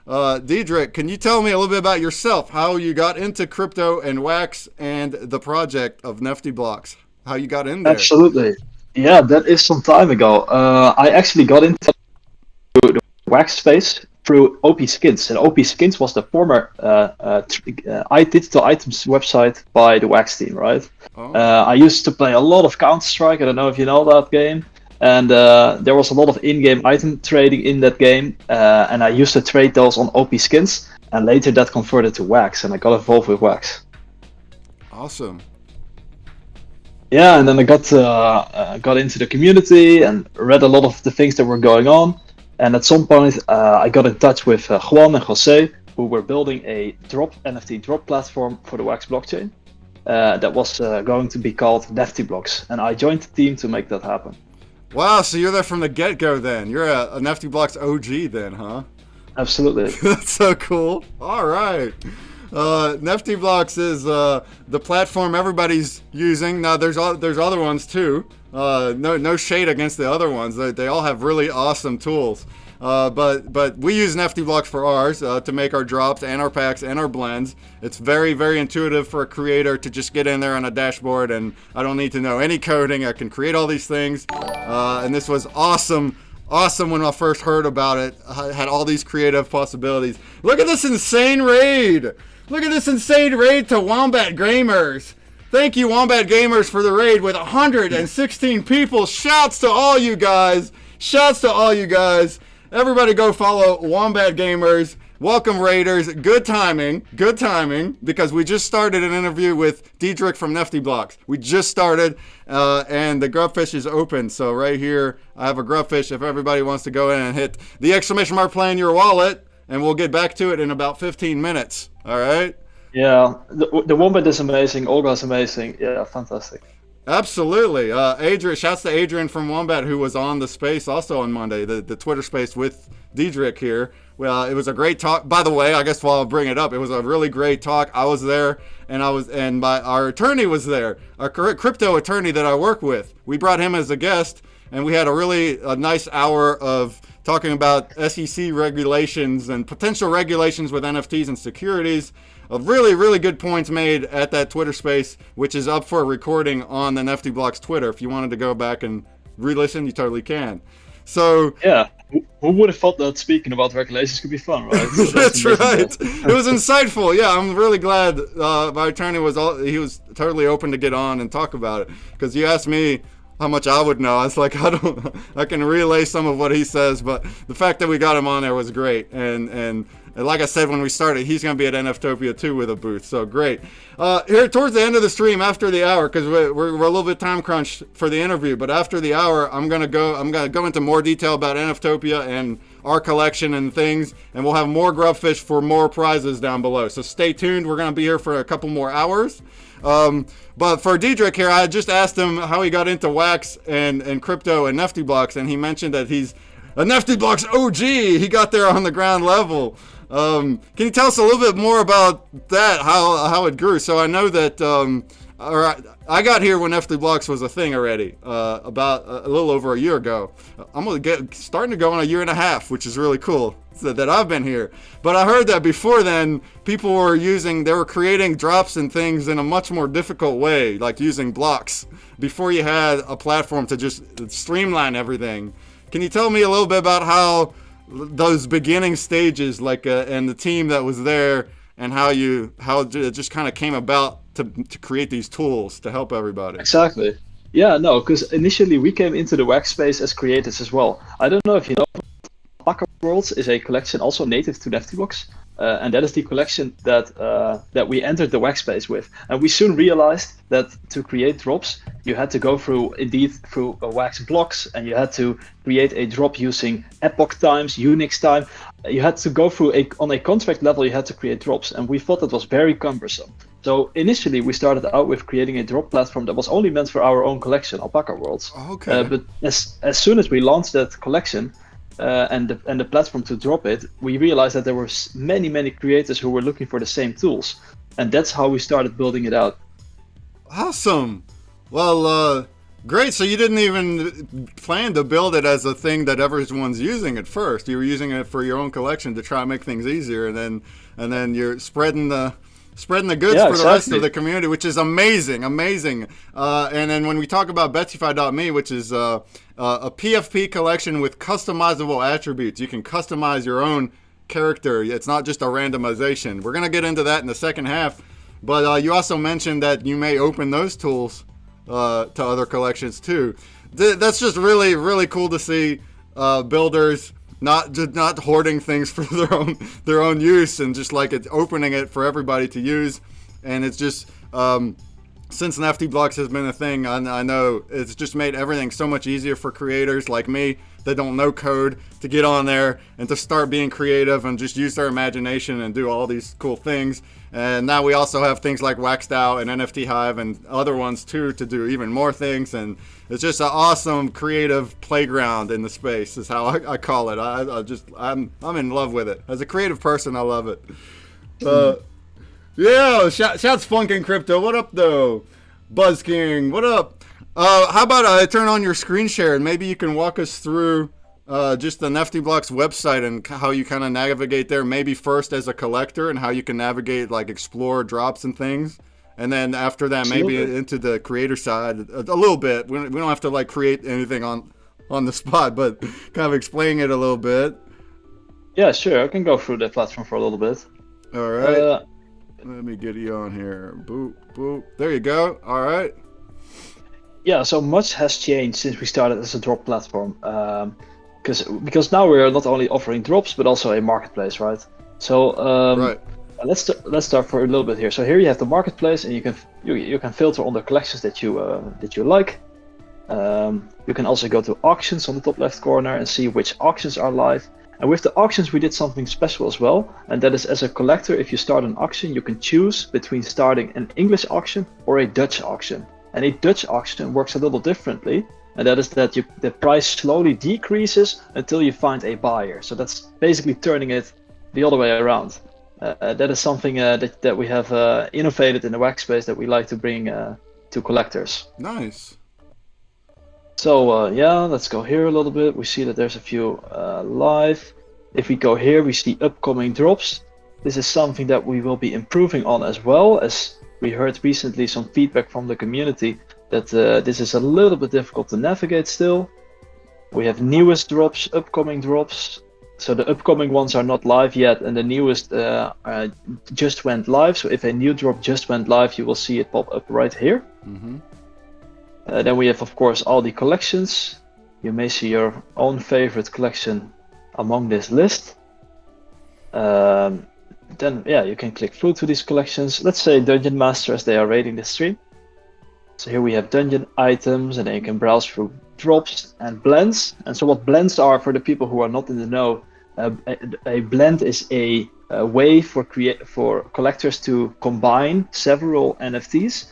Diedrich, can you tell me a little bit about yourself, how you got into crypto and Wax and the project of NeftyBlocks, how you got in there? Absolutely. Yeah, that is some time ago. I actually got into the wax space through OP Skins, and OP Skins was the former digital items website by the Wax team, right? Oh. I used to play a lot of Counter-Strike. I don't know if you know that game. And there was a lot of in-game item trading in that game, and I used to trade those on OP Skins, and later that converted to Wax, and I got involved with Wax. Awesome. Yeah, and then I got into the community and read a lot of the things that were going on. And at some point, I got in touch with Juan and Jose, who were building a NFT drop platform for the Wax blockchain that was going to be called NeftyBlocks. And I joined the team to make that happen. Wow, so you're there from the get-go then. You're a NeftyBlocks OG then, huh? Absolutely. That's so cool. All right. NeftyBlocks is the platform everybody's using. Now there's other ones too. No shade against the other ones. They all have really awesome tools. But we use NeftyBlocks for ours to make our drops and our packs and our blends. It's very, very intuitive for a creator to just get in there on a dashboard, and I don't need to know any coding. I can create all these things, and this was awesome when I first heard about it. I had all these creative possibilities. Look at this insane raid! Look at this insane raid to Wombat Gamers! Thank you, Wombat Gamers, for the raid with 116 people. Shouts to all you guys! Shouts to all you guys! Everybody go follow Wombat Gamers. Welcome, Raiders. Good timing, because we just started an interview with Diedrich from NeftyBlocks. We just started, and the Grubfish is open. So right here, I have a Grubfish. If everybody wants to go in and hit the exclamation mark play in your wallet, and we'll get back to it in about 15 minutes. All right? Yeah, the Wombat is amazing. Olga is amazing. Yeah, fantastic. Absolutely. Adrian, shouts to Adrian from Wombat, who was on the space also on Monday, the Twitter space with Diedrich here. Well, it was a great talk. By the way, I guess while I bring it up, it was a really great talk. I was there, and our attorney was there, our crypto attorney that I work with. We brought him as a guest, and we had a nice hour of talking about SEC regulations and potential regulations with NFTs and securities. Of really, really good points made at that Twitter space, which is up for a recording on the NeftyBlocks Twitter. If you wanted to go back and re-listen, you totally can. So yeah, who would have thought that speaking about regulations could be fun, right? So that's right. It was insightful. Yeah, I'm really glad my attorney was totally open to get on and talk about it, because you asked me how much I would know. I was like, I can relay some of what he says, but the fact that we got him on there was great. And like I said when we started, he's going to be at NFTopia too with a booth, so great. Here towards the end of the stream, after the hour, because we're a little bit time crunched for the interview, but after the hour, I'm gonna go into more detail about NFTopia and our collection and things, and we'll have more Grubfish for more prizes down below. So stay tuned. We're gonna be here for a couple more hours. But for Diedrich here, I just asked him how he got into Wax and crypto and NeftyBlocks, and he mentioned that he's a NeftyBlocks OG. He got there on the ground level. Can you tell us a little bit more about that, how it grew? So I know that I got here when NeftyBlocks was a thing already, about a little over a year ago. I'm starting to go on a year and a half, which is really cool that I've been here. But I heard that before then, people were creating drops and things in a much more difficult way, like using blocks, before you had a platform to just streamline everything. Can you tell me a little bit about how those beginning stages, and the team that was there, and how it just kind of came about to create these tools to help everybody? Exactly. Yeah, no, because initially we came into the Wax space as creators as well. I don't know if you know, Alpaca Worlds is a collection also native to NeftyBlocks, and that is the collection that we entered the Wax space with. And we soon realized that to create drops, you had to go through Wax blocks, and you had to create a drop using epoch times, Unix time. You had to go through on a contract level, you had to create drops, and we thought that was very cumbersome. So initially we started out with creating a drop platform that was only meant for our own collection, Alpaca Worlds. Okay. But as soon as we launched that collection, and the platform to drop it, we realized that there were many creators who were looking for the same tools, and that's how we started building it out. Awesome. Well, Great. So you didn't even plan to build it as a thing that everyone's using at first. You were using it for your own collection to try and make things easier, and then you're spreading the goods for the rest of the community, which is amazing. And then when we talk about Betsyfy.me, which is a PFP collection with customizable attributes, you can customize your own character. It's not just a randomization. We're gonna get into that in the second half, but you also mentioned that you may open those tools to other collections too. That's just really, really cool to see builders not hoarding things for their own use, and just like it's opening it for everybody to use. And it's just since NeftyBlocks has been a thing, I know it's just made everything so much easier for creators like me that don't know code to get on there and to start being creative and just use their imagination and do all these cool things. And now we also have things like WAXDAO and NFT Hive and other ones too to do even more things. And it's just an awesome creative playground in the space is how I call it. I'm in love with it. As a creative person, I love it. Yeah, shouts Funkin' Crypto. What up though? Buzz King, what up? How about I turn on your screen share and maybe you can walk us through just the NeftyBlocks website and how you kind of navigate there, maybe first as a collector and how you can navigate, like explore drops and things. And then after that, maybe into the creator side a little bit. We don't have to like create anything on the spot, but kind of explain it a little bit. Yeah, sure. I can go through the platform for a little bit. All right. Let me get you on here. Boop, boop. There you go. All right. Yeah, so much has changed since we started as a drop platform. Because now we are not only offering drops but also a marketplace, right? So right. Let's start for a little bit here. So here you have the marketplace, and you can filter on the collections that you like. You can also go to auctions on the top left corner and see which auctions are live. And with the auctions, we did something special as well, and that is, as a collector, if you start an auction, you can choose between starting an English auction or a Dutch auction. And a Dutch auction works a little differently. And that is that the price slowly decreases until you find a buyer. So that's basically turning it the other way around. That is something that we have innovated in the wax space that we like to bring to collectors. Nice. So yeah, let's go here a little bit. We see that there's a few live. If we go here, we see upcoming drops. This is something that we will be improving on, as well as we heard recently some feedback from the community that this is a little bit difficult to navigate still. We have newest drops, upcoming drops. So the upcoming ones are not live yet, and the newest just went live. So if a new drop just went live, you will see it pop up right here. Mm-hmm. Then we have, of course, all the collections. You may see your own favorite collection among this list. Then, yeah, you can click through to these collections. Let's say Dungeon Master, as they are rating this stream. So here we have dungeon items, and then you can browse through drops and blends. And so what blends are, for the people who are not in the know, a blend is a way for collectors to combine several NFTs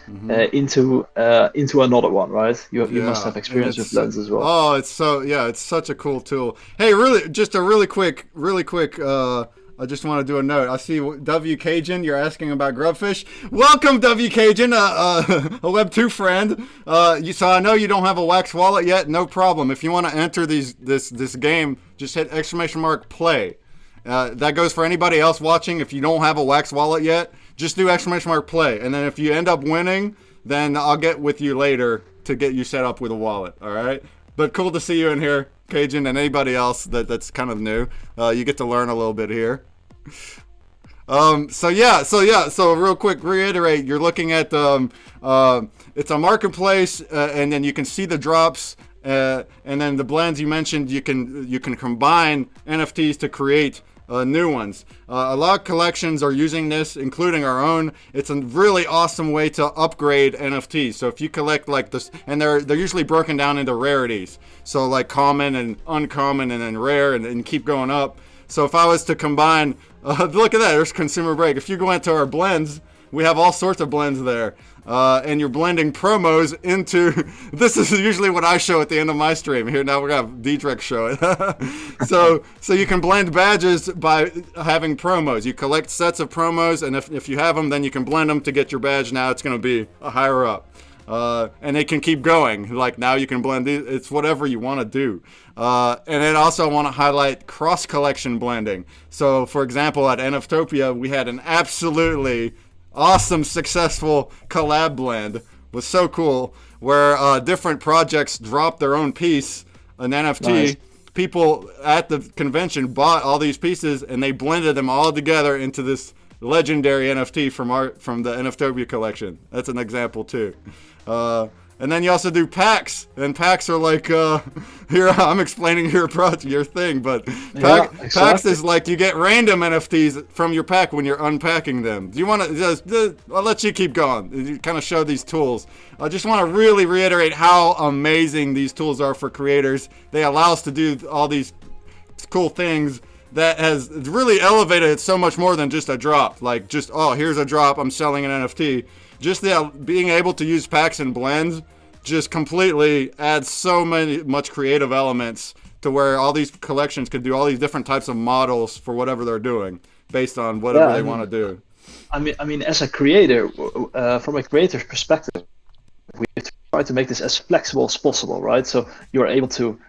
into another one, right? You must have experience with blends as well. Oh, it's such a cool tool. Hey, just a really quick. I just want to do a note. I see W Cajun, you're asking about Grubfish. Welcome, W Cajun, a Web2 friend. So I know you don't have a Wax wallet yet. No problem. If you want to enter this game, just hit !play. That goes for anybody else watching. If you don't have a Wax wallet yet, just do !play. And then if you end up winning, then I'll get with you later to get you set up with a wallet. All right. But cool to see you in here, Cajun, and anybody else that's kind of new. You get to learn a little bit here. So real quick, reiterate, you're looking at it's a marketplace, and then you can see the drops, and then the blends you mentioned, you can combine NFTs to create new ones. A lot of collections are using this, including our own. It's a really awesome way to upgrade NFTs. So if you collect like this, and they're usually broken down into rarities. So like common and uncommon and then rare, and keep going up. So if I was to combine, look at that, there's ConsumerBreak. If you go into our blends, we have all sorts of blends there. And you're blending promos into, this is usually what I show at the end of my stream. Here, now we're going to have Dietrich show it. So you can blend badges by having promos. You collect sets of promos, and if you have them, then you can blend them to get your badge. Now it's going to be a higher up. and they can keep going. Like now you can blend these. It's whatever you want to do. And then also I want to highlight cross-collection blending. So for example, at NFTopia, we had an absolutely awesome, successful collab blend. It was so cool, where different projects dropped their own piece, an NFT. Nice. People at the convention bought all these pieces and they blended them all together into this legendary NFT from the NFTopia collection. That's an example too. And then you also do packs, and packs are like here I'm explaining your thing, but packs is like you get random NFTs from your pack when you're unpacking them. Do you want to I'll let you keep going. You kind of show these tools. I just want to really reiterate how amazing these tools are for creators. They allow us to do all these cool things that has really elevated it so much more than just a drop. Like just, oh, here's a drop, I'm selling an NFT. Just being able to use packs and blends just completely adds so much creative elements to where all these collections could do all these different types of models for whatever they're doing based on whatever they want to do. I mean, as a creator, from a creator's perspective, we try to make this as flexible as possible, right? So you are able to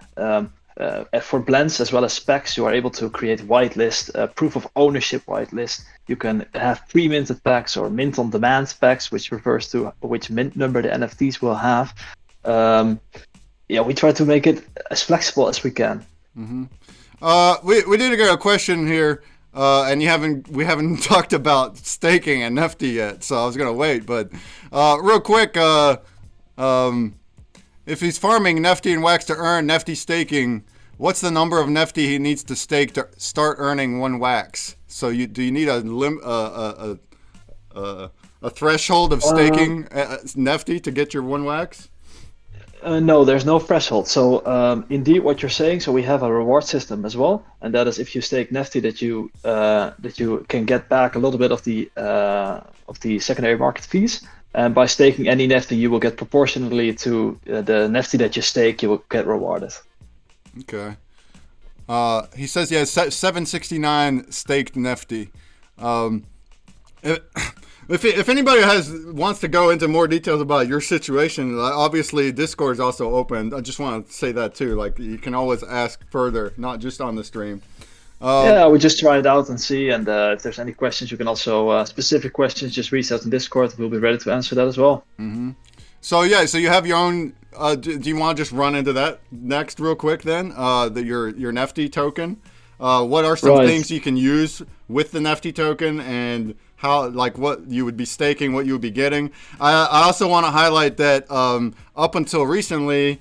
for blends as well as specs, you are able to create whitelist, proof of ownership whitelist. You can have pre-minted packs or mint on demand packs, which refers to which mint number the NFTs will have. We try to make it as flexible as we can. Mm-hmm. We did get a question here, and we haven't talked about staking and Nefty yet, so I was gonna wait. But real quick, if he's farming Nefty and Wax to earn Nefty staking, what's the number of Nefty he needs to stake to start earning 1 Wax? So do you need a threshold of staking Nefty to get your 1 Wax? No, there's no threshold. So indeed, what you're saying. So we have a reward system as well, and that is if you stake Nefty, that you can get back a little bit of the secondary market fees. And by staking any Nefty, you will get proportionally to the Nefty that you stake, you will get rewarded. Okay. He says he has 769 staked Nefty. If anybody wants to go into more details about your situation, obviously Discord is also open. I just want to say that too. Like you can always ask further, not just on the stream. We just try it out and see. And if there's any questions, you can also specific questions just reach out in Discord. We'll be ready to answer that as well. Mm-hmm. So you have your own. Do you want to just run into that next real quick then? Your Nefty token. What are some things you can use with the Nefty token and how, like what you would be staking, what you would be getting? I also want to highlight that up until recently,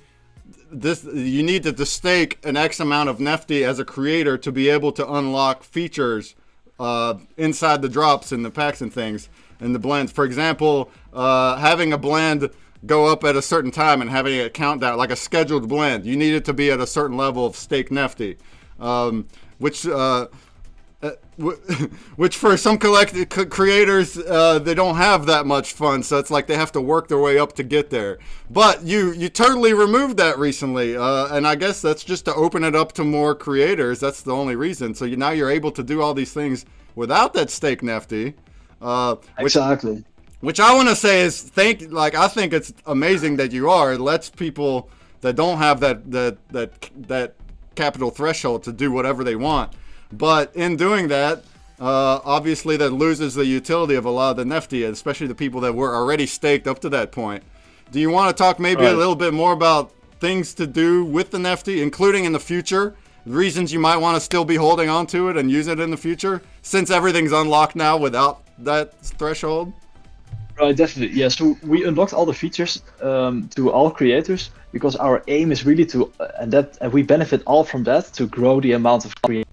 you needed to stake an X amount of Nefty as a creator to be able to unlock features inside the drops and the packs and things and the blends. For example, having a blend go up at a certain time and having a countdown, like a scheduled blend, you needed to be at a certain level of stake Nefty, which for some creators they don't have that much fun, so it's like they have to work their way up to get there. But you totally removed that recently, and I guess that's just to open it up to more creators. That's the only reason. So now you're able to do all these things without that stake Nefty. Exactly. Which I want to say is I think it's amazing that you are. It lets people that don't have that capital threshold to do whatever they want. But in doing that, obviously that loses the utility of a lot of the Nefty, especially the people that were already staked up to that point. Do you want to talk maybe a little bit more about things to do with the Nefty, including in the future, reasons you might want to still be holding on to it and use it in the future, since everything's unlocked now without that threshold? Right, definitely. Yeah, so we unlocked all the features to all creators because our aim is really to, and we benefit all from that, to grow the amount of creators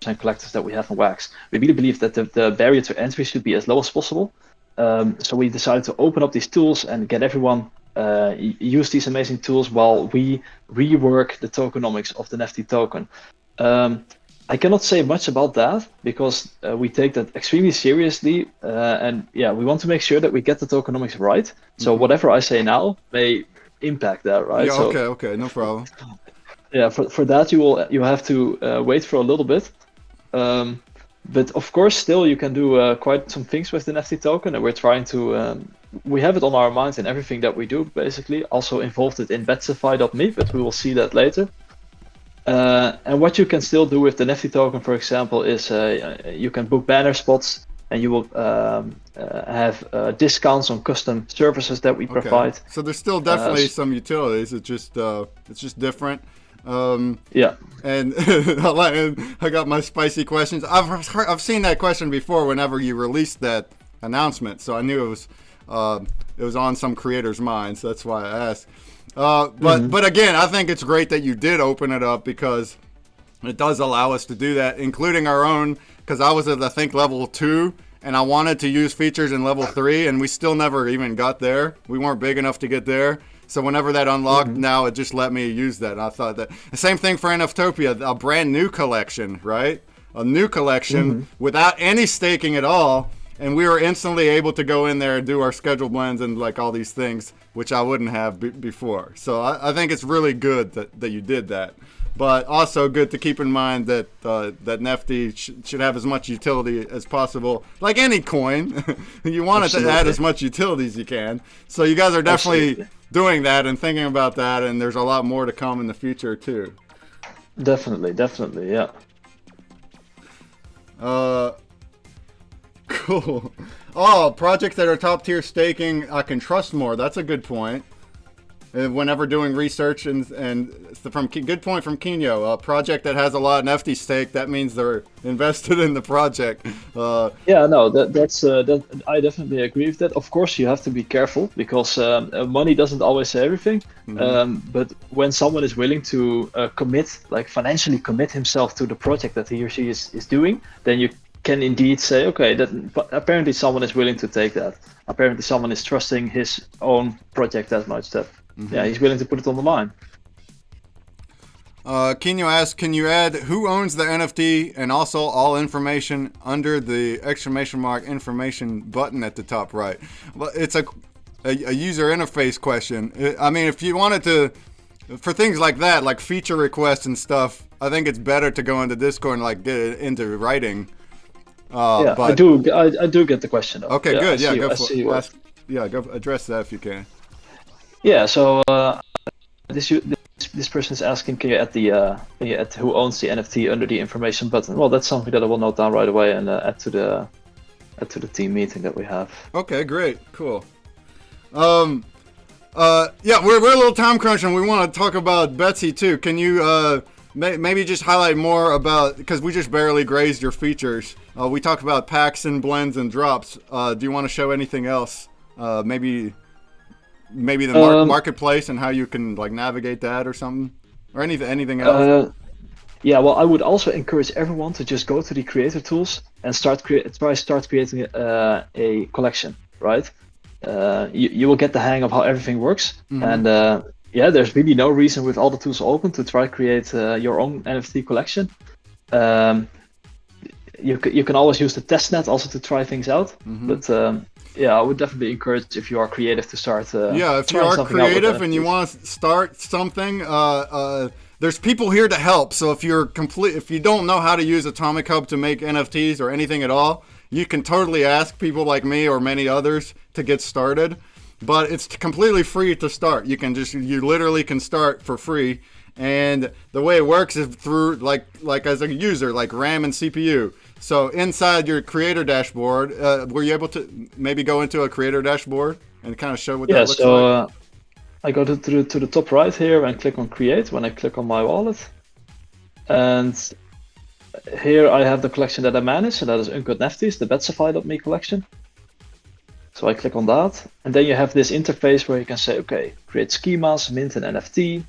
and collectors that we have on Wax. We really believe that the barrier to entry should be as low as possible. So we decided to open up these tools and get everyone use these amazing tools while we rework the tokenomics of the Nefty token. I cannot say much about that because we take that extremely seriously, and we want to make sure that we get the tokenomics right. So whatever I say now may impact that, right? Yeah, okay, no problem. Yeah, for that you have to wait for a little bit. But of course, still you can do quite some things with the NFT token, and we're trying to. We have it on our minds in everything that we do, basically. Also involved it in Betsify.me, but we will see that later. And what you can still do with the NFT token, for example, is you can book banner spots, and you will have discounts on custom services that we provide. So there's still definitely some utilities. It's just different. Yeah. And I got my spicy questions. I've seen that question before whenever you released that announcement, so I knew it was on some creator's mind. So that's why I asked. But again, I think it's great that you did open it up, because it does allow us to do that, including our own. Because I was at, I think, level 2, and I wanted to use features in level 3, and we still never even got there. We weren't big enough to get there. So whenever that unlocked, now it just let me use that. And I thought that the same thing for NFTopia, a brand new collection, right? A new collection without any staking at all. And we were instantly able to go in there and do our scheduled blends and like all these things, which I wouldn't have before. So I think it's really good that you did that. But also good to keep in mind that that Nefty should have as much utility as possible. Like any coin, you want it to add as much utility as you can. So you guys are definitely doing that and thinking about that, and there's a lot more to come in the future too. Definitely, yeah. Cool. Oh, projects that are top tier staking, I can trust more. That's a good point. Whenever doing research and good point from Kinyo, a project that has a lot of Nefty stake, that means they're invested in the project. Yeah, no, that's I definitely agree with that. Of course, you have to be careful, because money doesn't always say everything. But when someone is willing to financially commit himself to the project that he or she is doing, then you can indeed say, okay, but apparently someone is willing to take that. Apparently someone is trusting his own project that much that he's willing to put it on the line. Kinyo asks, can you add who owns the NFT and also all information under the exclamation mark information button at the top right? Well, it's a user interface question. I mean, if you wanted to, for things like that, like feature requests and stuff, I think it's better to go into Discord and like get it into writing. But I do get the question though. Okay, good. Yeah, go for it. Go address that if you can. Yeah, so this person is asking, can you add who owns the NFT under the information button? Well, that's something that I will note down right away and add to the team meeting that we have. Okay, great, cool. Yeah, we're a little time crunching. We want to talk about Betsy too. Can you maybe just highlight more about, because we just barely grazed your features. We talked about packs and blends and drops. Do you want to show anything else? Maybe the marketplace and how you can like navigate that or something, or anything else. Yeah, well, I would also encourage everyone to just go to the creator tools and start creating a collection, right? You will get the hang of how everything works, and there's really no reason with all the tools open to try create your own NFT collection. You can always use the testnet also to try things out, but I would definitely encourage, if you are creative, to start. If you are creative and you want to start something, there's people here to help. So if you don't know how to use Atomic Hub to make NFTs or anything at all, you can totally ask people like me or many others to get started. But it's completely free to start. You literally can start for free. And the way it works is through like as a user, like RAM and CPU. So inside your creator dashboard, were you able to maybe go into a creator dashboard and kind of show what that looks like? I go to the top right here and click on create when I click on my wallet. And here I have the collection that I manage, and that is Uncut NFTs, the Betsify.me collection. So I click on that, and then you have this interface where you can say, okay, create schemas, mint an NFT,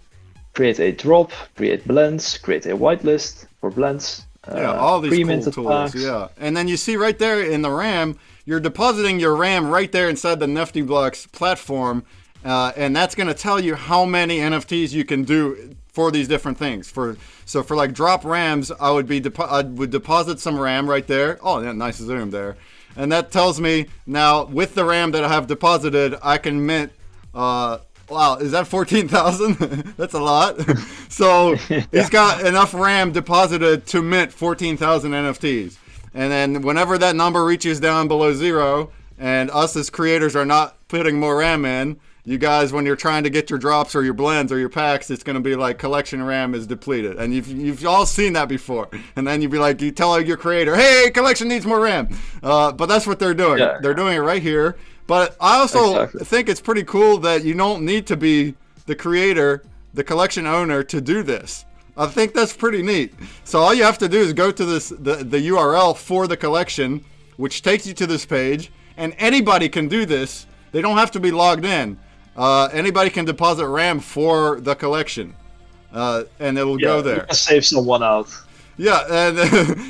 create a drop, create blends, create a whitelist for blends. All these cool tools. Packs. Yeah, and then you see right there in the RAM, you're depositing your RAM right there inside the NeftyBlocks platform, and that's going to tell you how many NFTs you can do for these different things. So for like drop RAMs, I would deposit some RAM right there. Oh, yeah, nice zoom there. And that tells me now with the RAM that I have deposited, I can mint. Wow, is that 14,000? That's a lot. So he's got enough RAM deposited to mint 14,000 NFTs. And then whenever that number reaches down below 0, and us as creators are not putting more RAM in, you guys, when you're trying to get your drops or your blends or your packs, it's going to be like collection RAM is depleted. And you've all seen that before. And then you'd be like, you tell your creator, hey, collection needs more RAM. But that's what they're doing. Yeah. They're doing it right here. But I also think it's pretty cool that you don't need to be the creator, the collection owner, to do this. I think that's pretty neat. So all you have to do is go to the URL for the collection, which takes you to this page. And anybody can do this. They don't have to be logged in. Anybody can deposit RAM for the collection, and it'll go there. Save someone out. Yeah,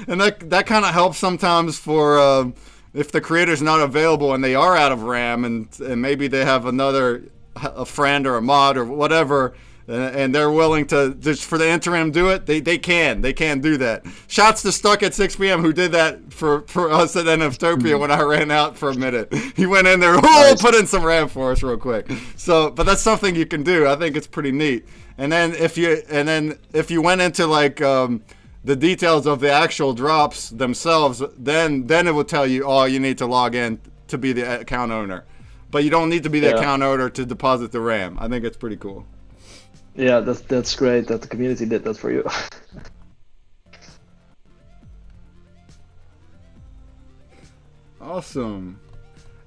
and that kind of helps sometimes for if the creator's not available and they are out of RAM, and maybe they have a friend or a mod or whatever. And they're willing to just for the interim do it. They can do that. Shouts to Stuck at 6 p.m. who did that for us at NFTopia when I ran out for a minute. He went in there, put in some RAM for us real quick. So, but that's something you can do. I think it's pretty neat. And then if you went into like the details of the actual drops themselves, then it will tell you, you need to log in to be the account owner. But you don't need to be the account owner to deposit the RAM. I think it's pretty cool. Yeah, that's great that the community did that for you. Awesome.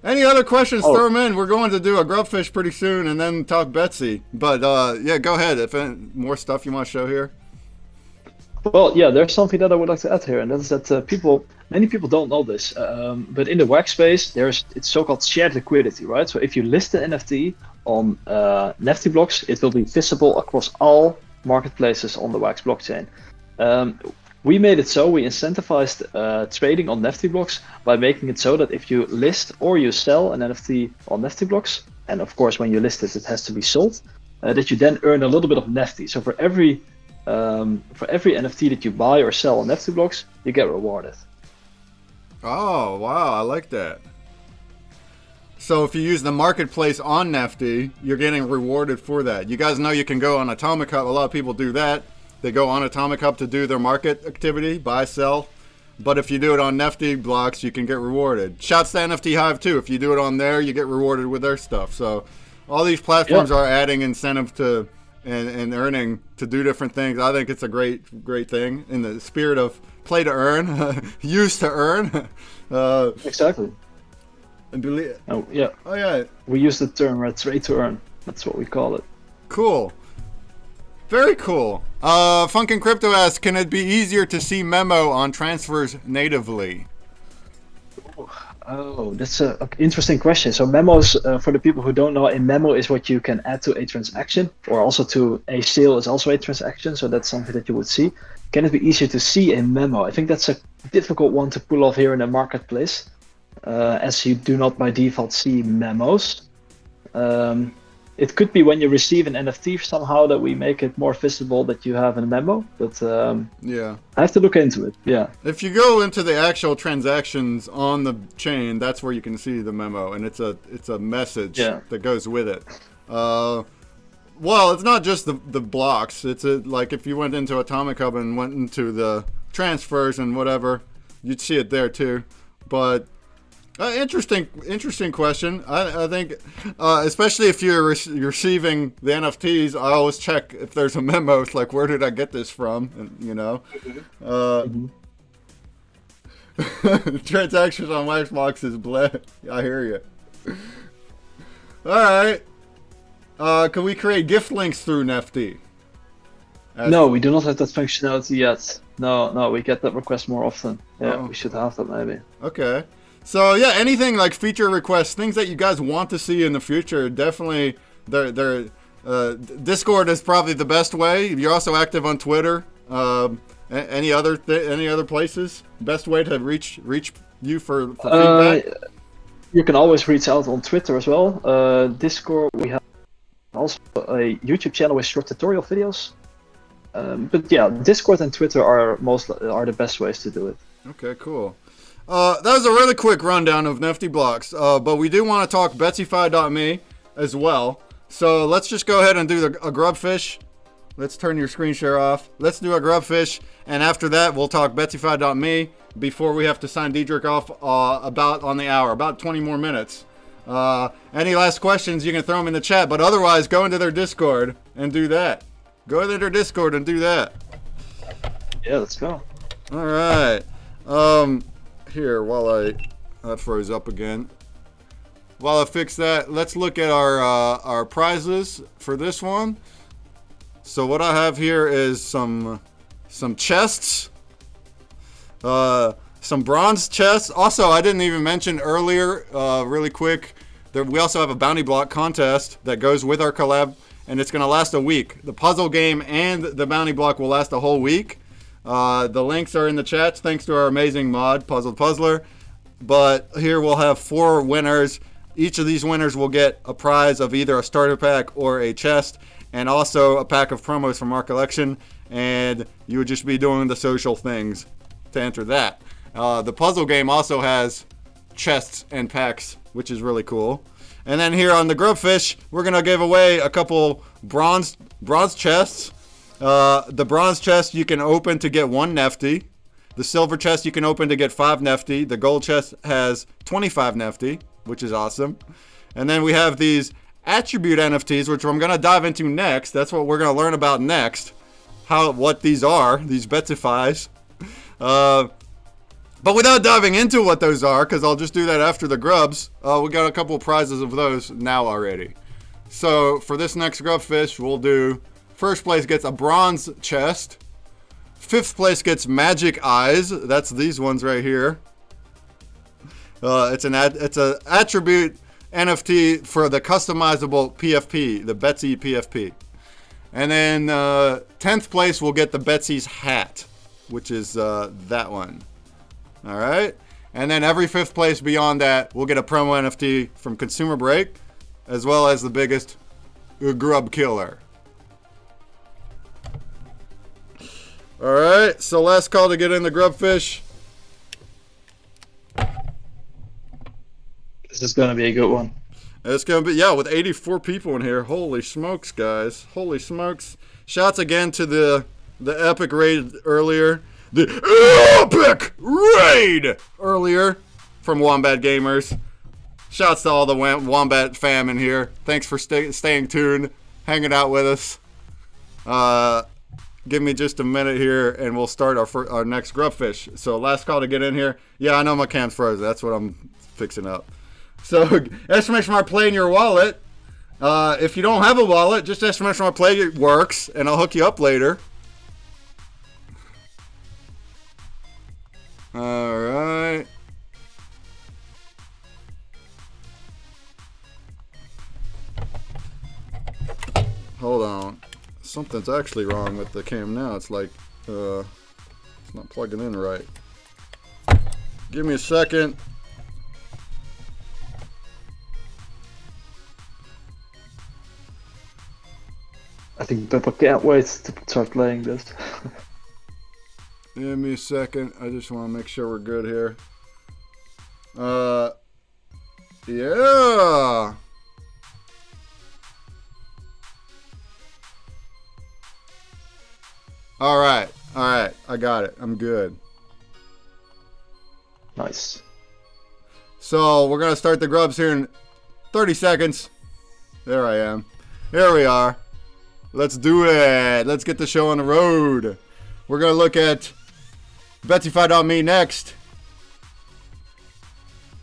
Any other questions? Throw them in. We're going to do a grubfish pretty soon and then talk Betsy. But yeah, go ahead. If any more stuff you want to show here. Well, yeah, there's something that I would like to add here, and that is that many people don't know this, but in the WAX space, it's so-called shared liquidity, right? So if you list an NFT on NeftyBlocks, it will be visible across all marketplaces on the WAX blockchain. We made it so we incentivized trading on NeftyBlocks by making it so that if you list or you sell an NFT on NeftyBlocks, and of course when you list it, it has to be sold, that you then earn a little bit of Nefty. So for every NFT that you buy or sell on NeftyBlocks, you get rewarded. Oh wow, I like that. So if you use the marketplace on Nefty, you're getting rewarded for that. You guys know you can go on Atomic Hub. A lot of people do that. They go on Atomic Hub to do their market activity, buy, sell. But if you do it on NeftyBlocks, you can get rewarded. Shouts to NFT Hive too. If you do it on there, you get rewarded with their stuff. So all these platforms are adding incentive to and earning to do different things. I think it's a great thing in the spirit of play to earn, use to earn. Exactly. Oh yeah. We use the term trade to earn. That's what we call it. Cool. Very cool. Funkin' Crypto asks, can it be easier to see memo on transfers natively? Oh, that's an interesting question. So memos, for the people who don't know, a memo is what you can add to a transaction, or also to a sale is also a transaction. So that's something that you would see. Can it be easier to see a memo? I think that's a difficult one to pull off here in the marketplace, as you do not by default see memos. It could be when you receive an NFT somehow that we make it more visible that you have a memo, but yeah, I have to look into it. Yeah. If you go into the actual transactions on the chain, that's where you can see the memo, and it's a message that goes with it. Well, it's not just the blocks. It's like if you went into Atomic Hub and went into the transfers and whatever, you'd see it there too. But interesting question. I think, especially if you're receiving the NFTs, I always check if there's a memo. It's like, where did I get this from? And transactions on Waxbox is bleh. I hear you. All right. Can we create gift links through Nefty? No, we do not have that functionality yet. No, we get that request more often. Yeah, we should have that maybe. Okay. So yeah, anything like feature requests, things that you guys want to see in the future, definitely. Discord is probably the best way. You're also active on Twitter. Any other places? Best way to reach you for feedback? You can always reach out on Twitter as well. Discord, we have also a YouTube channel with short tutorial videos. But yeah, Discord and Twitter are the best ways to do it. Okay, cool. That was a really quick rundown of NeftyBlocks, but we do want to talk Betsyfi.me as well. So let's just go ahead and do a grubfish. Let's turn your screen share off. Let's do a grubfish, and after that, we'll talk Betsyfi.me before we have to sign Diedrich off about on the hour, about 20 more minutes. Any last questions, you can throw them in the chat, but otherwise, go into their Discord and do that. Go into their Discord and do that. Yeah, let's go. All right. Here, while that froze up again. While I fix that, let's look at our prizes for this one. So what I have here is some chests, some bronze chests. Also, I didn't even mention earlier, really quick, we also have a bounty block contest that goes with our collab, and it's going to last a week. The puzzle game and the bounty block will last a whole week. The links are in the chats, thanks to our amazing mod, Puzzled Puzzler. But here we'll have 4 winners. Each of these winners will get a prize of either a starter pack or a chest, and also a pack of promos from our collection, and you would just be doing the social things to enter that. The puzzle game also has chests and packs, which is really cool. And then here on the Grubfish, we're gonna give away a couple bronze chests. The bronze chest you can open to get 1 Nefty. The silver chest you can open to get 5 Nefty. The gold chest has 25 Nefty, which is awesome. And then we have these attribute NFTs, which I'm going to dive into next. That's what we're going to learn about next. What these are, these Betsyfis. But without diving into what those are, because I'll just do that after the grubs, we got a couple of prizes of those now already. So for this next grubfish, we'll do first place gets a bronze chest. 5th place gets magic eyes. That's these ones right here. It's an attribute NFT for the customizable PFP, the Betsy PFP. And then 10th place will get the Betsy's hat, which is that one. All right. And then every 5th place beyond that will get a promo NFT from ConsumerBreak, as well as the biggest grub killer. All right. So last call to get in the grubfish. This is gonna be a good one. It's gonna be, yeah, with 84 people in here. Holy smokes, guys! Holy smokes! Shouts again to the epic raid earlier. The epic raid earlier from Wombat Gamers. Shouts to all the Wombat fam in here. Thanks for staying tuned, hanging out with us. Give me just a minute here, and we'll start our next grubfish. So last call to get in here. Yeah, I know my cam's frozen. That's what I'm fixing up. So, exclamation mark play in your wallet. If you don't have a wallet, just exclamation mark play works, and I'll hook you up later. Alright. Hold on. Something's actually wrong with the cam now. It's like, it's not plugging in right. Give me a second. I think Pepper can't wait to start playing this. Give me a second. I just want to make sure we're good here. Yeah. All right. I got it. I'm good. Nice. So we're gonna start the grubs here in 30 seconds. There I am. Here we are. Let's do it. Let's get the show on the road. We're going to look at Betsyfi.me next.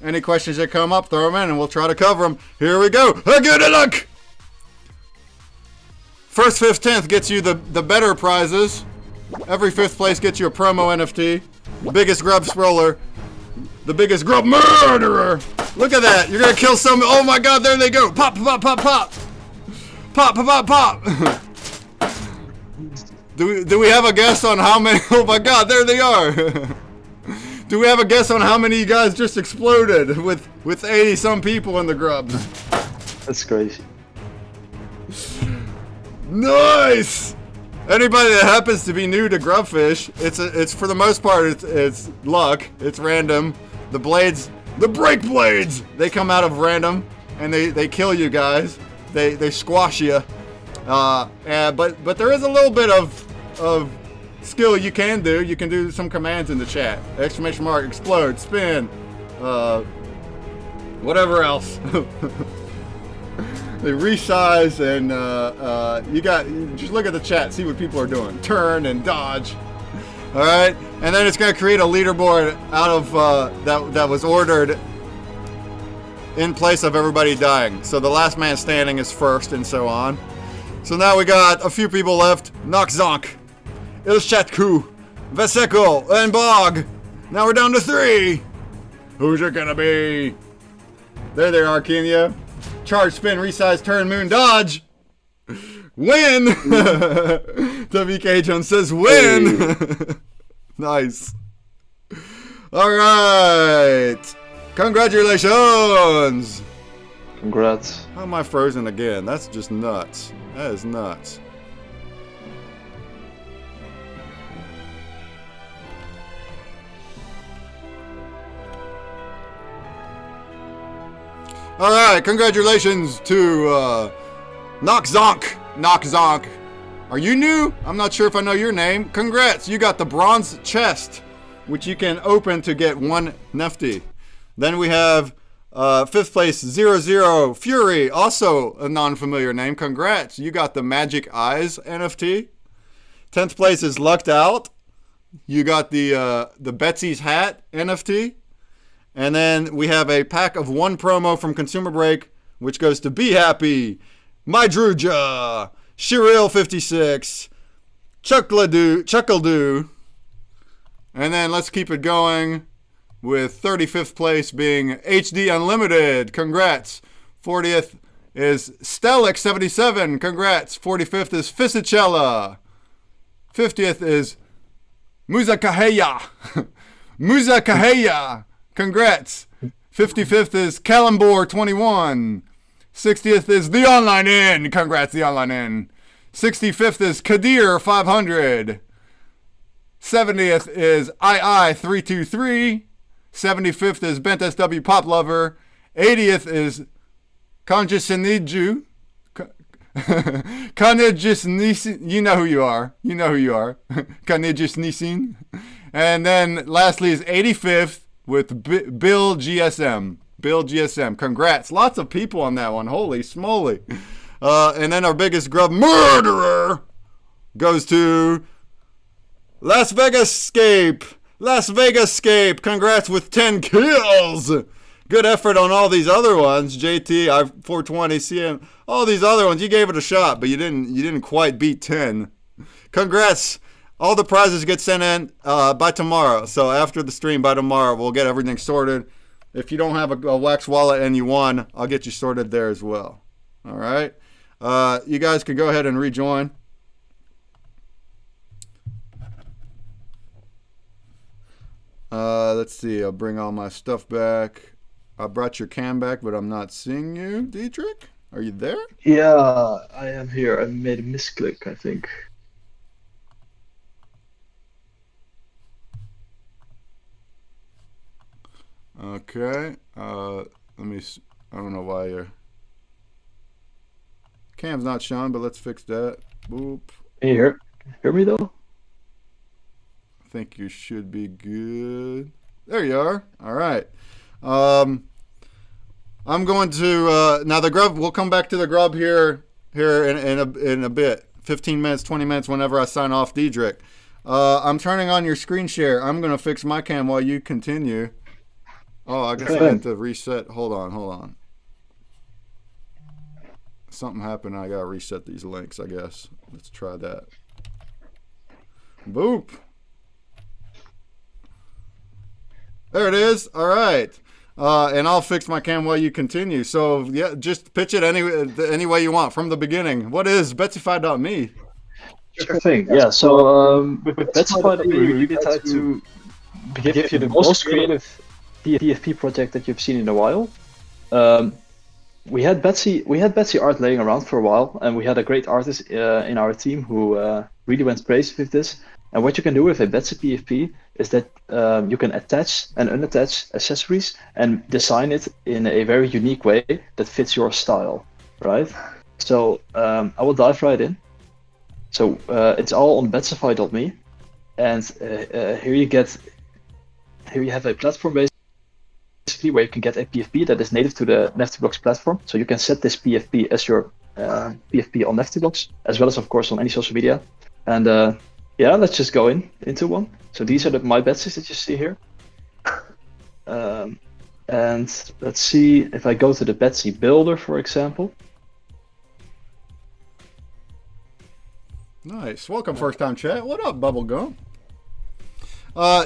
Any questions that come up, throw them in and we'll try to cover them. Here we go. Good luck. First, 5th, 10th gets you the better prizes. Every 5th place gets you a promo NFT. The biggest grub scroller. The biggest grub murderer. Look at that. You're going to kill some. Oh my God, there they go. Pop, pop, pop, pop. Pop, pop, pop, pop. Do we have a guess on how many? Oh my God, there they are. Do we have a guess on how many you guys just exploded with 80 some people in the grubs? That's crazy. Nice. Anybody that happens to be new to grubfish, it's for the most part it's luck. It's random. The blades, the break blades, they come out of random and they kill you guys. They squash you. But there is a little bit of skill you can do. You can do some commands in the chat. Exclamation mark, explode, spin, whatever else. They resize and just look at the chat, see what people are doing. Turn and dodge. All right, and then it's gonna create a leaderboard out of that was ordered in place of everybody dying. So the last man standing is first, and so on. So now we got a few people left. Noxzonk, Ilshatku, Veseko, and Bog. Now we're down to 3. Who's it gonna be? There they are, Kenya. Charge, spin, resize, turn, moon, dodge. Win! WK Jones says win! Hey. Nice. Alright. Congratulations! Congrats. How am I frozen again? That's just nuts. That is nuts. Alright, congratulations to Noxzonk. Noxzonk. Are you new? I'm not sure if I know your name. Congrats, you got the bronze chest, which you can open to get 1 NFT. Then we have 5th place 00 Fury, also a non-familiar name. Congrats, you got the Magic Eyes NFT. 10th place is Lucked Out. You got the Betsy's Hat NFT. And then we have a pack of 1 promo from ConsumerBreak, which goes to Be Happy, My Druja, Shiril56, Chuckledoo. And then let's keep it going with 35th place being HD Unlimited. Congrats. 40th is Stellix77. Congrats. 45th is Fisichella. 50th is Muzakaheya. Muzakaheya. Congrats. 55th is Kalambor21. 60th is The Online Inn. Congrats, The Online Inn. 65th is Kadir500. 70th is II323. 75th is Bent SW Pop Lover. 80th is Kanjisiniju. Kanijisnisin. You know who you are. You know who you are. Kanijisnisin. And then lastly is 85th with Bill GSM. Bill GSM. Congrats. Lots of people on that one. Holy smoly. And then our biggest grub murderer goes to Las Vegas Scape. Las Vegas Scape. Congrats with 10 kills. Good effort on all these other ones. JT, I420, CM, all these other ones. You gave it a shot, but you didn't quite beat 10. Congrats. All the prizes get sent in by tomorrow. So after the stream, by tomorrow, we'll get everything sorted. If you don't have a Wax wallet and you won, I'll get you sorted there as well. All right. You guys can go ahead and rejoin. Let's see. I'll bring all my stuff back. I brought your cam back, but I'm not seeing you, Dietrich. Are you there? Yeah, I am here. I made a misclick, I think. Okay. Let me. I don't know why your cam's not showing, but let's fix that. Boop. Can you hear me though? I think you should be good. There you are. All right. I'm going to now the grub. We'll come back to the grub here in a bit. 15 minutes, 20 minutes. Whenever I sign off, Diedrich. I'm turning on your screen share. I'm gonna fix my cam while you continue. Oh, I guess I had to reset. Hold on. Something happened. I gotta reset these links. I guess. Let's try that. Boop. There it is. All right. And I'll fix my cam while you continue. So, yeah, just pitch it any way you want from the beginning. What is Betsyfy.me? Sure thing. Yeah, so with Betsyfy.me, we really tried to give you the most creative PFP project that you've seen in a while. We had Betsy art laying around for a while, and we had a great artist in our team who really went crazy with this. And what you can do with a Betsy PFP is that you can attach and unattach accessories and design it in a very unique way that fits your style, right? So I will dive right in. So it's all on betsify.me, and here you have a platform basically where you can get a PFP that is native to the NeftyBlocks platform. So you can set this PFP as your PFP on NeftyBlocks, as well as of course on any social media. And yeah, let's just go into one. So these are my betsies that you see here. And let's see if I go to the Betsy builder, for example. Nice. Welcome, first time chat. What up, Bubblegum?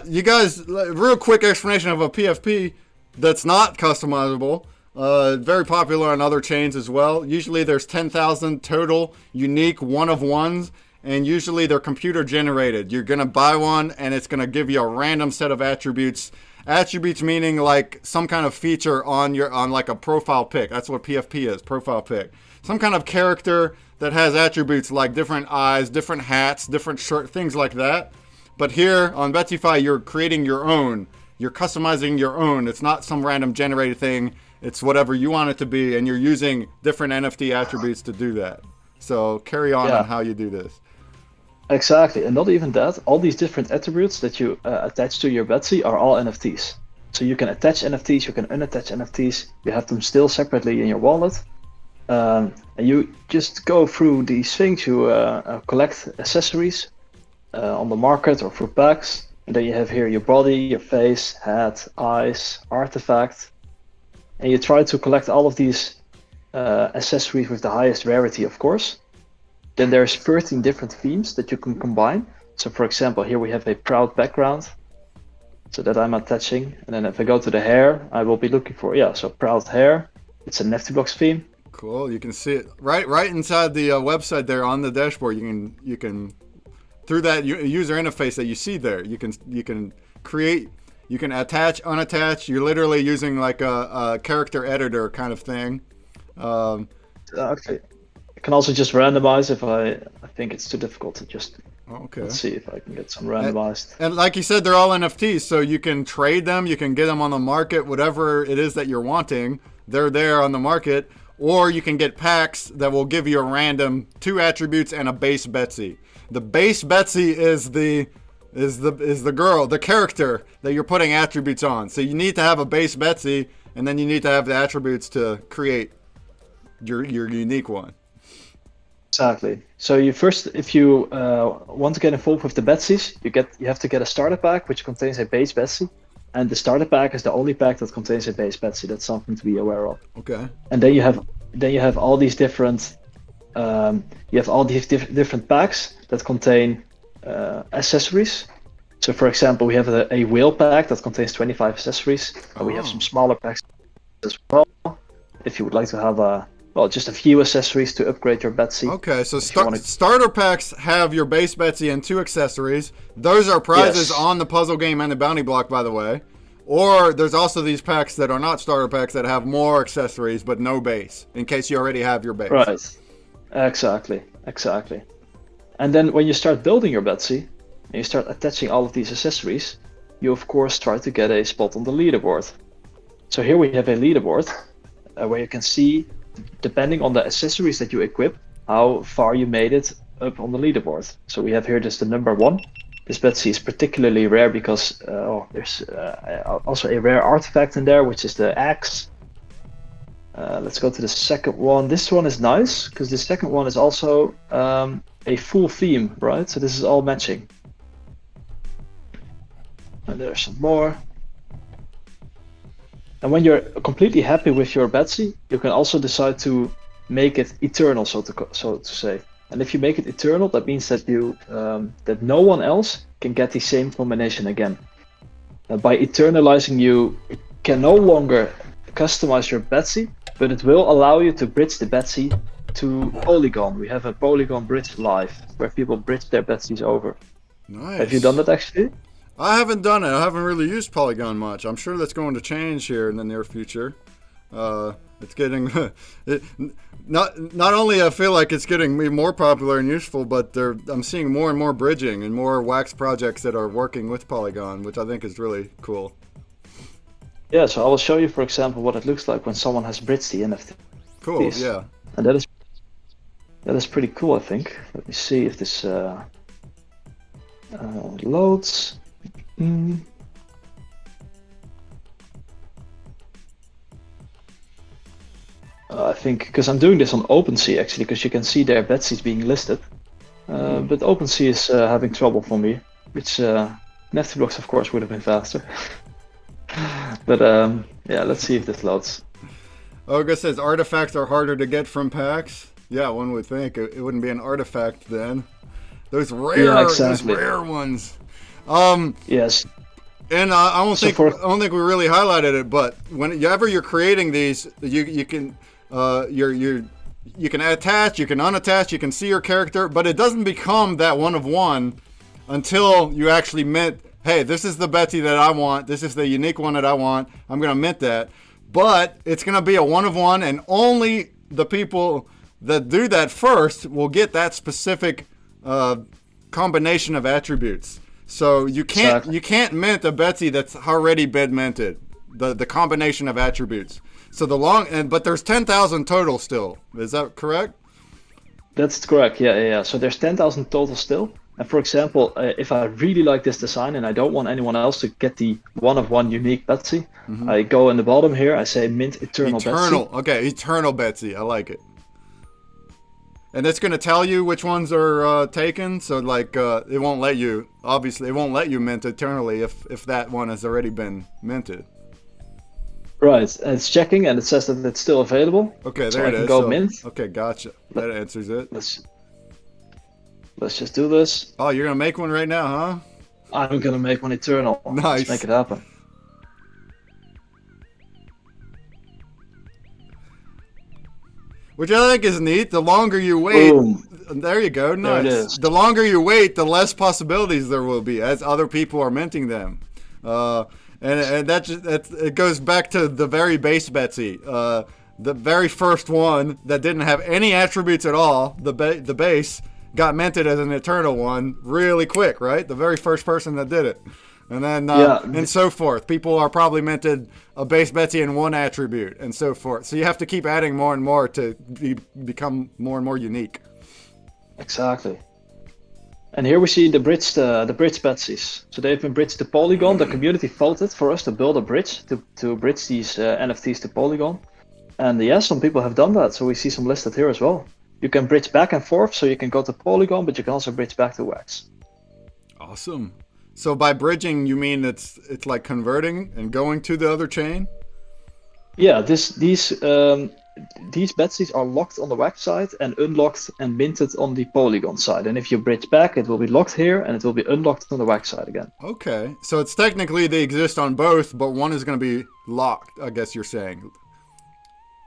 You guys, real quick explanation of a PFP that's not customizable. Very popular on other chains as well. Usually there's 10,000 total unique one-of-ones, and usually they're computer generated. You're going to buy one, and it's going to give you a random set of attributes. Attributes meaning like some kind of feature on like a profile pic. That's what PFP is, profile pic. Some kind of character that has attributes like different eyes, different hats, different shirt, things like that. But here on Betsify, you're creating your own. You're customizing your own. It's not some random generated thing. It's whatever you want it to be, and you're using different NFT attributes to do that. So carry on how you do this. Exactly, and not even that, all these different attributes that you attach to your Betsy are all NFTs. So you can attach NFTs, you can unattach NFTs, you have them still separately in your wallet. And you just go through these things, you collect accessories on the market or through packs. And then you have here your body, your face, hat, eyes, artifact. And you try to collect all of these accessories with the highest rarity, of course. Then there's 13 different themes that you can combine. So for example, here we have a proud background, so that I'm attaching. And then if I go to the hair, I will be looking for, so proud hair. It's a NeftyBlocks theme. Cool, you can see it right inside the website there on the dashboard. You can through that user interface that you see there, you can create, you can attach, unattach. You're literally using like a character editor kind of thing. Okay. I can also just randomize if I think it's too difficult to just. Okay. Let's see if I can get some randomized. And like you said, they're all NFTs, so you can trade them, you can get them on the market, whatever it is that you're wanting, they're there on the market. Or you can get packs that will give you a random 2 attributes and a base Betsy. The base Betsy is the girl, the character that you're putting attributes on. So you need to have a base Betsy, and then you need to have the attributes to create your unique one. Exactly. So if you want to get involved with the Betsies, you have to get a starter pack which contains a base Betsy, and the starter pack is the only pack that contains a base Betsy. That's something to be aware of. Okay. And then you have all these different different packs that contain accessories. So for example, we have a whale pack that contains 25 accessories. And we have some smaller packs as well. If you would like to have just a few accessories to upgrade your Betsy. Okay, so starter packs have your base Betsy and 2 accessories. Those are prizes on the puzzle game and the bounty block, by the way. Or there's also these packs that are not starter packs that have more accessories but no base, in case you already have your base. Right, exactly. And then when you start building your Betsy, and you start attaching all of these accessories, you of course try to get a spot on the leaderboard. So here we have a leaderboard where you can see, depending on the accessories that you equip, how far you made it up on the leaderboard. So we have here just the number 1. This Betsy is particularly rare because there's also a rare artifact in there, which is the axe. Let's go to the second one. This one is nice because the second one is also a full theme, right? So this is all matching. And there's some more. And when you're completely happy with your Betsy, you can also decide to make it eternal, so to say. And if you make it eternal, that means that that no one else can get the same combination again. By eternalizing, you can no longer customize your Betsy, but it will allow you to bridge the Betsy to Polygon. We have a Polygon bridge live, where people bridge their Betsies over. Nice. Have you done that actually? I haven't done it. I haven't really used Polygon much. I'm sure that's going to change here in the near future. It's getting not only I feel like it's getting more popular and useful, but I'm seeing more and more bridging and more Wax projects that are working with Polygon, which I think is really cool. Yeah, so I will show you, for example, what it looks like when someone has bridged the NFT. Cool. Yeah. And that is That is pretty cool, I think. Let me see if this loads. I think because I'm doing this on OpenSea actually, because you can see their Betsy's being listed. But OpenSea is having trouble for me, which NeftyBlocks of course would have been faster. But yeah, let's see if this loads. Olga says artifacts are harder to get from packs. Yeah, one would think it wouldn't be an artifact then. Those rare, those rare ones. Yes. And I don't think we really highlighted it, but whenever you're creating these, you can you can attach, you can unattach, you can see your character, but it doesn't become that one of one until you actually mint. Hey, this is the Betsy that I want. This is the unique one that I want. I'm gonna mint that, but it's gonna be a one of one, and only the people that do that first will get that specific combination of attributes. So you can't mint a Betsy that's already been minted. The combination of attributes. So but there's 10,000 total still. Is that correct? That's correct. Yeah. So there's 10,000 total still. And for example, if I really like this design and I don't want anyone else to get the one of one unique Betsy, I go in the bottom here. I say mint eternal Betsy. Okay, eternal Betsy. I like it. And it's going to tell you which ones are taken, so like it won't let you mint eternally if that one has already been minted. Right, and it's checking and it says that it's still available. Okay, there so it is. Go mint. Okay, gotcha. That answers it. Let's just do this. Oh, you're going to make one right now, huh? I'm going to make one eternal. Nice. Let's make it happen. Which I think is neat. The longer you wait, there you go. Nice. There it is. The longer you wait, the less possibilities there will be as other people are minting them. And it goes back to the very base Betsy, the very first one that didn't have any attributes at all. The base got minted as an eternal one really quick, right? The very first person that did it. And then, and so forth. People are probably minted a base Betsy in one attribute, and so forth. So you have to keep adding more and more to become more and more unique. Exactly. And here we see the bridged Betsies. So they've been bridged to Polygon. The community voted for us to build a bridge to bridge these NFTs to Polygon. And yeah, some people have done that. So we see some listed here as well. You can bridge back and forth, so you can go to Polygon, but you can also bridge back to Wax. Awesome. So by bridging, you mean it's like converting and going to the other chain? Yeah, these Betsies are locked on the Wax side and unlocked and minted on the Polygon side. And if you bridge back, it will be locked here and it will be unlocked on the Wax side again. Okay, so it's technically they exist on both, but one is going to be locked, I guess you're saying.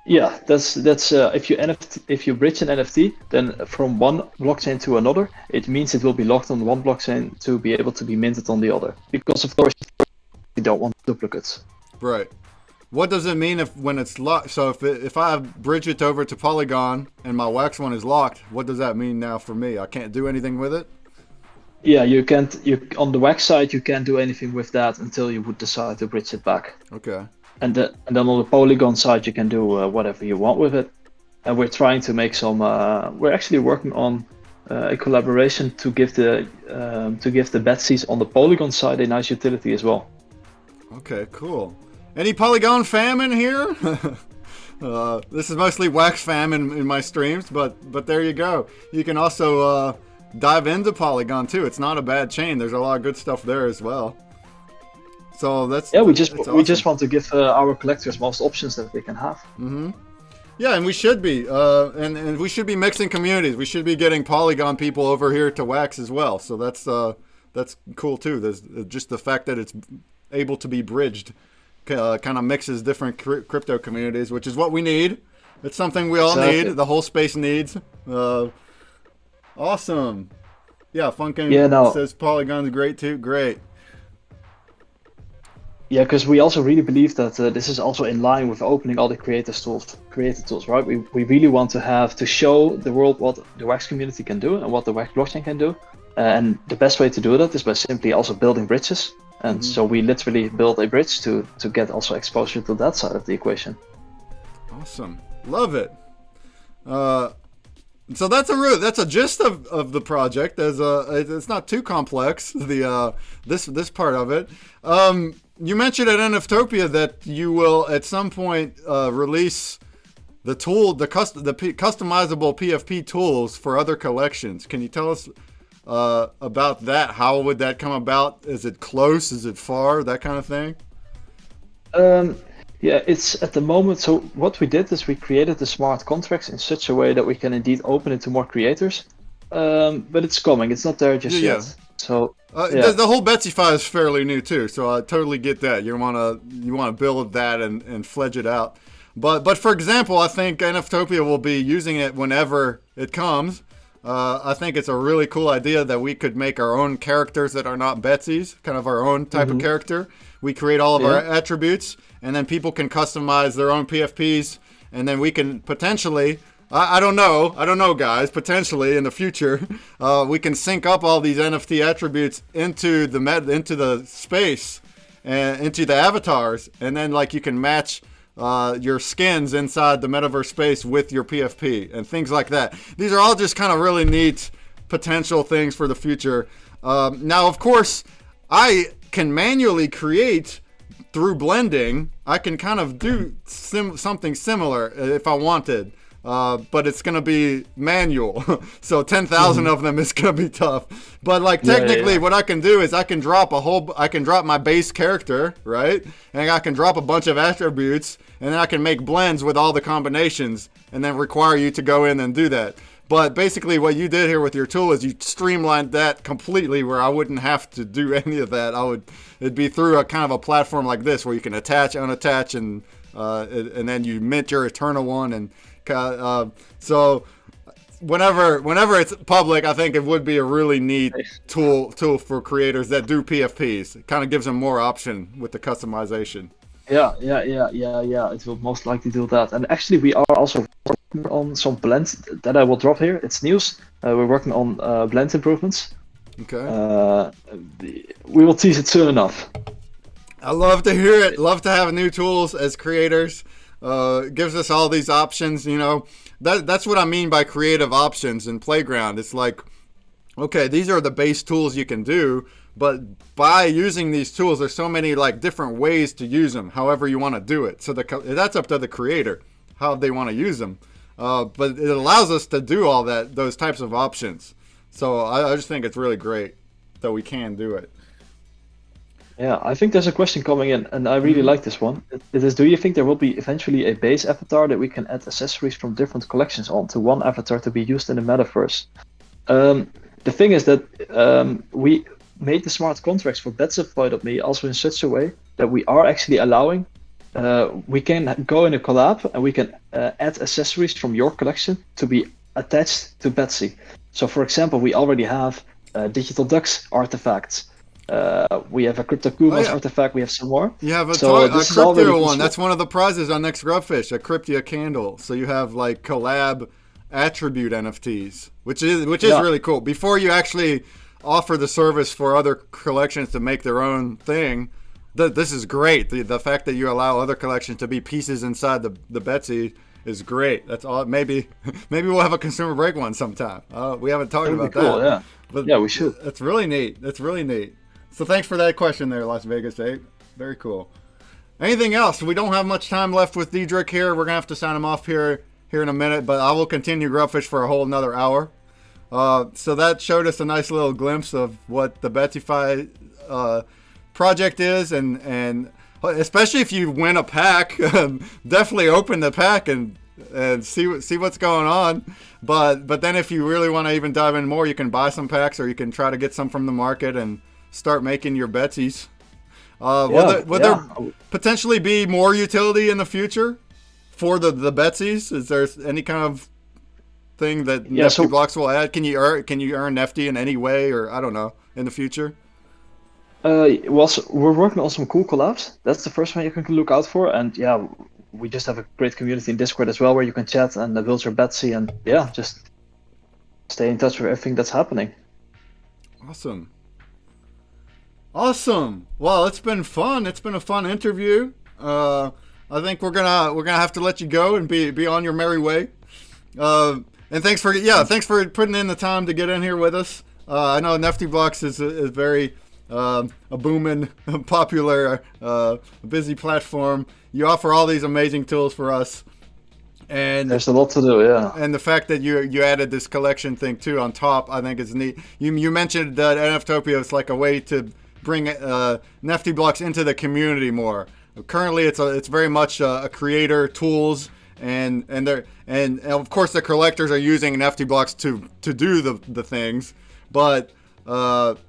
Yeah, that's if you bridge an NFT, then from one blockchain to another, it means it will be locked on one blockchain to be able to be minted on the other. Because of course, we don't want duplicates. Right. What does it mean when it's locked? So if I bridge it over to Polygon and my Wax one is locked, what does that mean now for me? I can't do anything with it? Yeah, you can't. On the Wax side, you can't do anything with that until you would decide to bridge it back. Okay. And then on the Polygon side, you can do whatever you want with it. And we're trying to make some. We're actually working on a collaboration to give the Betsies on the Polygon side a nice utility as well. Okay, cool. Any Polygon fam in here? This is mostly Wax fam in my streams, but there you go. You can also dive into Polygon too. It's not a bad chain. There's a lot of good stuff there as well. So we just want to give our collectors most options that they can have. Mm-hmm. Yeah, and we should be, and we should be mixing communities. We should be getting Polygon people over here to Wax as well. So that's cool too. There's just the fact that it's able to be bridged, kind of mixes different crypto communities, which is what we need. It's something we all need. The whole space needs. Awesome. Yeah, Funkin says Polygon's great too. Great. Yeah, because we also really believe that this is also in line with opening all the creator tools, right? We really want to show the world what the Wax community can do and what the Wax blockchain can do. And the best way to do that is by simply also building bridges. And so we literally build a bridge to get also exposure to that side of the equation. Awesome. Love it. So that's a gist of the project. It's not too complex. This part of it. You mentioned at NFTopia that you will at some point release the customizable PFP tools for other collections. Can you tell us about that? How would that come about? Is it close? Is it far? That kind of thing. Yeah, it's at the moment. So what we did is we created the smart contracts in such a way that we can indeed open it to more creators. But it's coming. It's not there just yet. So the whole Betsyfy is fairly new too. So I totally get that. You wanna build that and fledge it out. But for example, I think NFTopia will be using it whenever it comes. I think it's a really cool idea that we could make our own characters that are not Betsy's, kind of our own type of character. We create all of our attributes, and then people can customize their own PFPs, and then we can potentially, I don't know, guys, potentially in the future, we can sync up all these NFT attributes into the space, and into the avatars, and then like you can match your skins inside the metaverse space with your PFP and things like that. These are all just kind of really neat potential things for the future. Now, of course, I can manually create through blending. I can kind of do something similar if I wanted. But it's gonna be manual, so 10,000 of them is gonna be tough. But like technically, what I can do is I can drop my base character, right? And I can drop a bunch of attributes, and then I can make blends with all the combinations, and then require you to go in and do that. But basically, what you did here with your tool is you streamlined that completely, where I wouldn't have to do any of that. It'd be through a kind of a platform like this, where you can attach, unattach, and then you mint your eternal one and. So whenever it's public, I think it would be a really neat tool for creators that do PFPs. It kind of gives them more option with the customization. Yeah. It will most likely do that. And actually, we are also working on some blends that I will drop here. It's news. We're working on blend improvements. Okay. We will tease it soon enough. I love to hear it. Love to have new tools as creators. Gives us all these options, you know. That's what I mean by creative options in Playground. It's like, okay, these are the base tools you can do, but by using these tools, there's so many like different ways to use them, however you want to do it. So that's up to the creator, how they want to use them. But it allows us to do all those types of options. So I just think it's really great that we can do it. Yeah, I think there's a question coming in, and I really like this one. It is, do you think there will be eventually a base avatar that we can add accessories from different collections onto one avatar to be used in the metaverse? The thing is that we made the smart contracts for Betsyfy.me also in such a way that we are actually allowing, we can go in a collab and we can add accessories from your collection to be attached to Betsy. So for example, we already have digital ducks artifacts. We have a CryptoKumos artifact. We have some more. You have a Cryptia one. That's one of the prizes on Next Grubfish, a Cryptia candle. So you have like collab attribute NFTs, which is really cool. Before you actually offer the service for other collections to make their own thing, this is great. The fact that you allow other collections to be pieces inside the Betsy is great. That's all. Maybe we'll have a ConsumerBreak one sometime. We haven't talked about cool, that. Yeah. But yeah, we should. That's really neat. So thanks for that question there, Las Vegas 8. Very cool. Anything else? We don't have much time left with Diedrich here. We're going to have to sign him off here in a minute, but I will continue Grubfish for a whole another hour. So that showed us a nice little glimpse of what the Betsyfy project is, and especially if you win a pack, definitely open the pack and see what's going on. But then if you really want to even dive in more, you can buy some packs, or you can try to get some from the market and start making your Betsy's. Will there potentially be more utility in the future for the Betsy's? Is there any kind of thing that NeftyBlocks will add? Can you earn Nefty in any way, or I don't know, in the future? Well, so we're working on some cool collabs. That's the first one you can look out for, and yeah, we just have a great community in Discord as well, where you can chat and build your Betsy, and yeah, just stay in touch with everything that's happening. Awesome. Well, it's been fun. It's been a fun interview. I think we're gonna have to let you go and be on your merry way. And thanks for putting in the time to get in here with us. I know NeftyBlocks is very a booming, popular, busy platform. You offer all these amazing tools for us, and there's a lot to do. Yeah. And the fact that you added this collection thing too on top, I think is neat. You mentioned that NFTopia is like a way to bring NeftyBlocks into the community more. Currently, it's very much a creator tools. And of course the collectors are using NeftyBlocks to do the things, but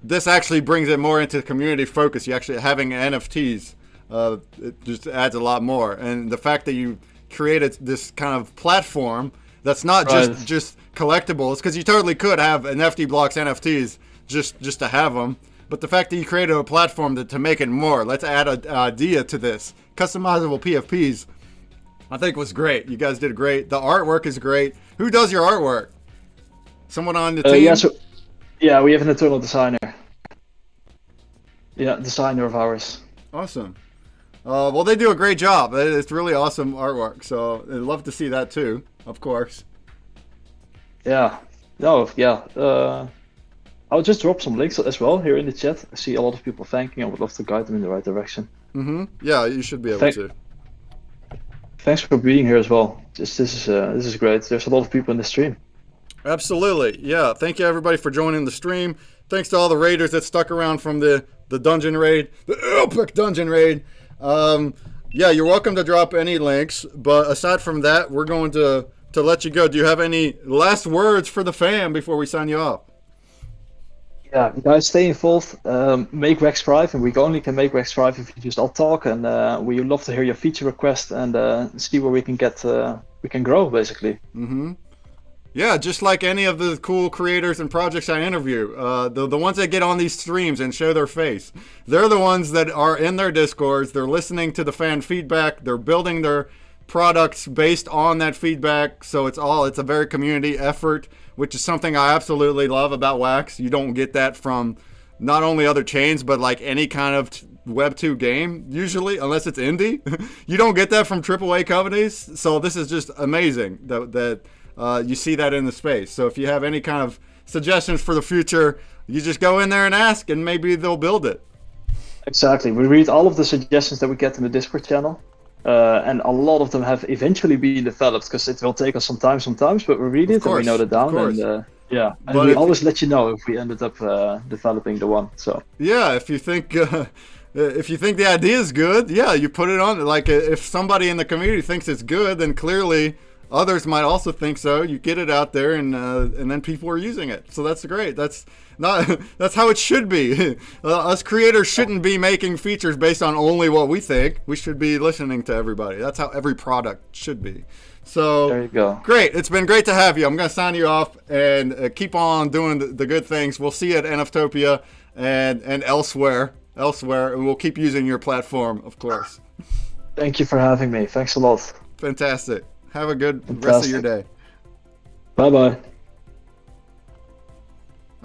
this actually brings it more into community focus. You actually having NFTs, it just adds a lot more. And the fact that you created this kind of platform that's not just collectibles, because you totally could have an NeftyBlocks NFTs just to have them. But the fact that you created a platform to make it more, let's add an idea to this. Customizable PFPs, I think was great. You guys did great. The artwork is great. Who does your artwork? Someone on the team? Yeah, we have an internal designer. Yeah, designer of ours. Awesome. Well, they do a great job. It's really awesome artwork. So I'd love to see that too, of course. Yeah. No, yeah. I'll just drop some links as well here in the chat. I see a lot of people thanking. I would love to guide them in the right direction. Mm-hmm. Yeah, you should be able to. Thanks for being here as well. This is great. There's a lot of people in the stream. Absolutely. Yeah. Thank you everybody for joining the stream. Thanks to all the raiders that stuck around from the dungeon raid, the epic dungeon raid. Yeah, you're welcome to drop any links. But aside from that, we're going to let you go. Do you have any last words for the fam before we sign you off? Yeah, guys, stay involved. Make Wax thrive, and we only can make Wax thrive if you just all talk. And we would love to hear your feature requests and see where we can grow, basically. Mm-hmm. Yeah, just like any of the cool creators and projects I interview, the ones that get on these streams and show their face, they're the ones that are in their Discords. They're listening to the fan feedback. They're building their products based on that feedback. So it's a very community effort, which is something I absolutely love about Wax. You don't get that from not only other chains, but like any kind of Web 2 game, usually, unless it's indie. You don't get that from AAA companies. So this is just amazing that you see that in the space. So if you have any kind of suggestions for the future, you just go in there and ask, and maybe they'll build it. Exactly. We read all of the suggestions that we get in the Discord channel. And a lot of them have eventually been developed, because it will take us some time sometimes, but we read it and we note it down. And we always let you know if we ended up developing the one. So yeah, if you think the idea is good, yeah, you put it on. Like if somebody in the community thinks it's good, then clearly others might also think so. You get it out there, and then people are using it. So that's great. That's how it should be. Us creators shouldn't be making features based on only what we think. We should be listening to everybody. That's how every product should be. So there you go. Great. It's been great to have you. I'm going to sign you off and keep on doing the good things. We'll see you at NFTopia and elsewhere, and we'll keep using your platform, of course. Thank you for having me. Thanks a lot. Fantastic. Have a good rest of your day. Bye-bye.